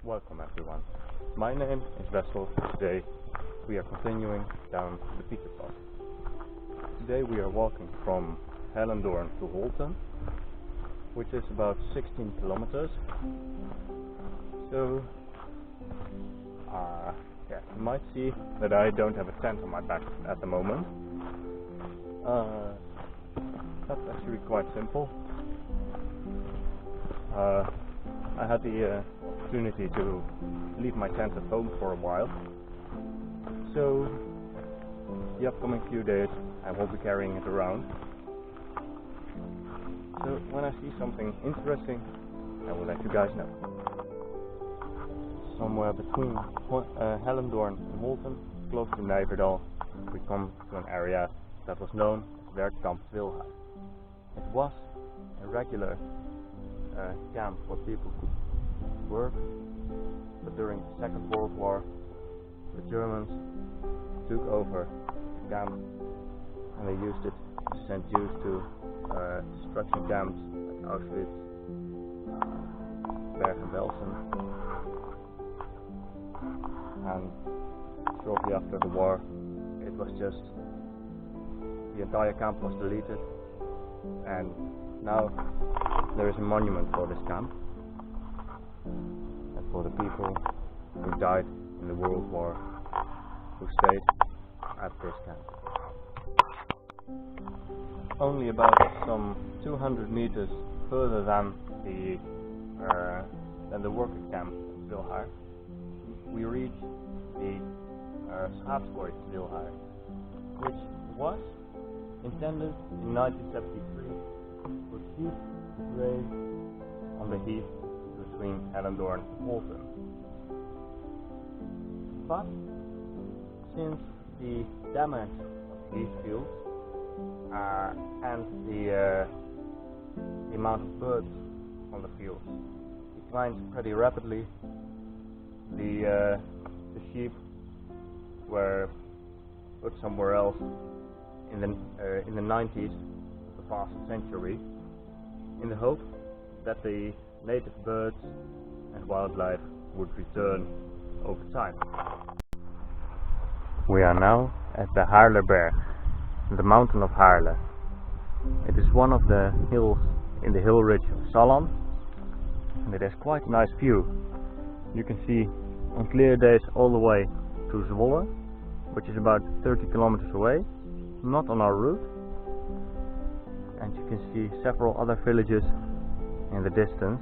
Welcome everyone. My name is Wessel. Today we are continuing down the Pieterpad. Today we are walking from Hellendoorn to Holten, which is about 16 kilometers. So you might see that I don't have a tent on my back at the moment. That's actually quite simple. I had the opportunity to leave my tent at home for a while, so the upcoming few days I won't be carrying it around. So when I see something interesting, I will let you guys know. Somewhere between Hellendoorn and Holten, close to Nijverdal, we come to an area that was known as Werkkamp Wilheid. It was a regular camp where people could work, but during the Second World War the Germans took over the camp and they used it to send Jews to destruction camps like Auschwitz, Bergen-Belsen, and shortly after the war it was just the entire camp was deleted, and now there is a monument for this camp and for the people who died in the World War who stayed at this camp. Only about some 200 meters further than the worker camp at Wilheid, we reach the Wilheid, which was intended in 1973 for sheep to graze on the heath between Hellendoorn and Holten. But since the damage of these fields and the amount of birds on the fields declines pretty rapidly, the sheep were put somewhere else in the 90s of the past century, in the hope that the native birds and wildlife would return over time. We are now at the Haarleberg, the mountain of Haarle. It is one of the hills in the hillridge of Salland, and it has quite a nice view. You can see on clear days all the way to Zwolle, which is about 30 kilometers away, not on our route, and you can see several other villages in the distance.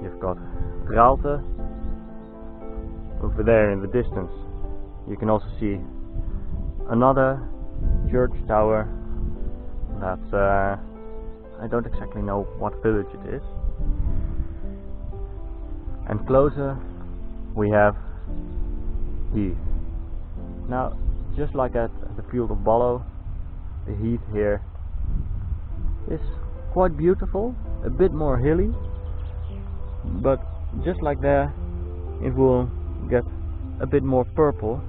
You've got Draalte over there in the distance. You can also see another church tower that I don't exactly know what village it is. And closer we have heath. Now, just like at the field of Ballo, the heath here is quite beautiful, a bit more hilly, but just like there it will get a bit more purple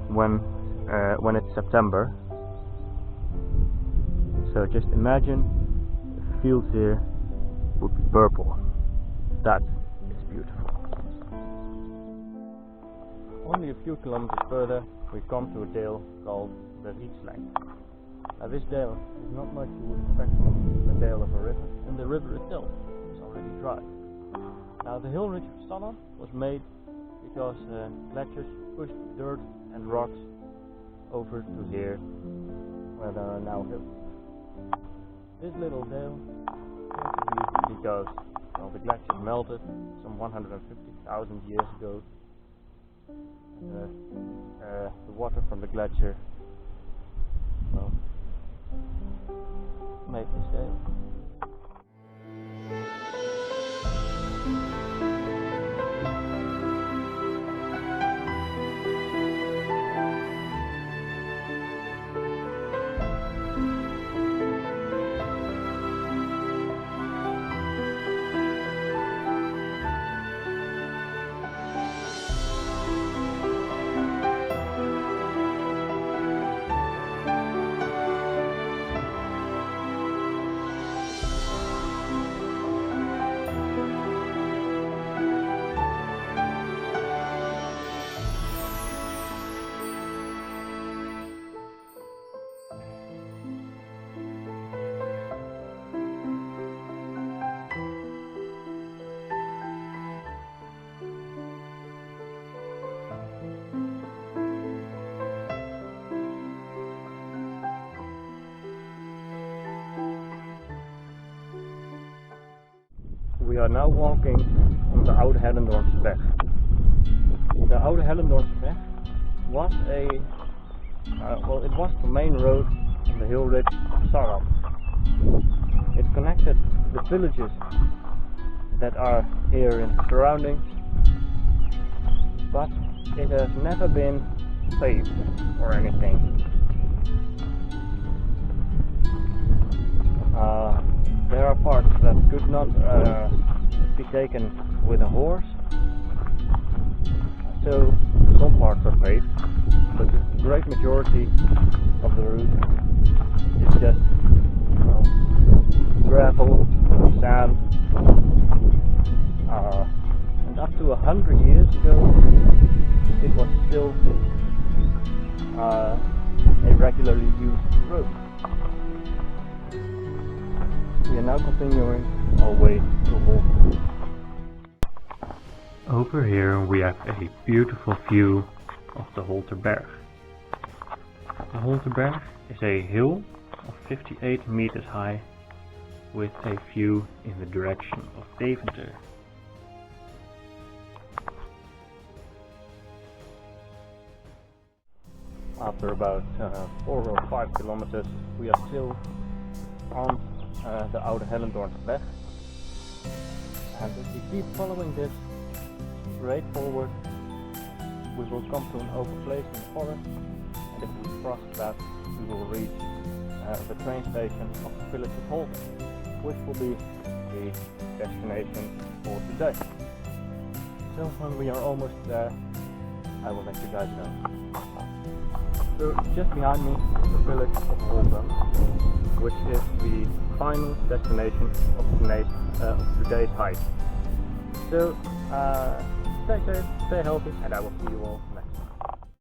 when it's September. So just imagine if the fields here would be purple. That is beautiful. Only a few kilometers further we come to a dale called the Rietslijn. Now this dale is not much you would expect from the dale of a river, and the river itself is already dry. Now the hill ridge of Salland was made because glaciers pushed dirt and rocks over to here where there are now hills. This little dale came to be because the glaciers melted some 150,000 years ago. The water from the glacier made this dale. are now walking on the Oude Hellendoornsweg. The Oude Hellendoornsweg was it was the main road on the hill ridge of Salland. It connected the villages that are here in the surroundings, but it has never been paved or anything. There are parts that could not be taken with a horse, so some parts are paved, but the great majority of the route is just gravel, sand, and up to 100 years ago it was still a regularly used road. We are now continuing our way to Holten. Over here we have a beautiful view of the Holterberg. The Holterberg is a hill of 58 meters high with a view in the direction of Deventer. After about 4 or 5 kilometers we are still on the Oude Hellendoornsweg, and if we keep following this straight forward we will come to an open place in the forest, and if we cross that we will reach the train station of the village of Holten, which will be the destination for today. So when we are almost there I will let you guys know. So just behind me is the village of Holten, which is the final destination of today's hike. So stay safe, stay healthy, and I will see you all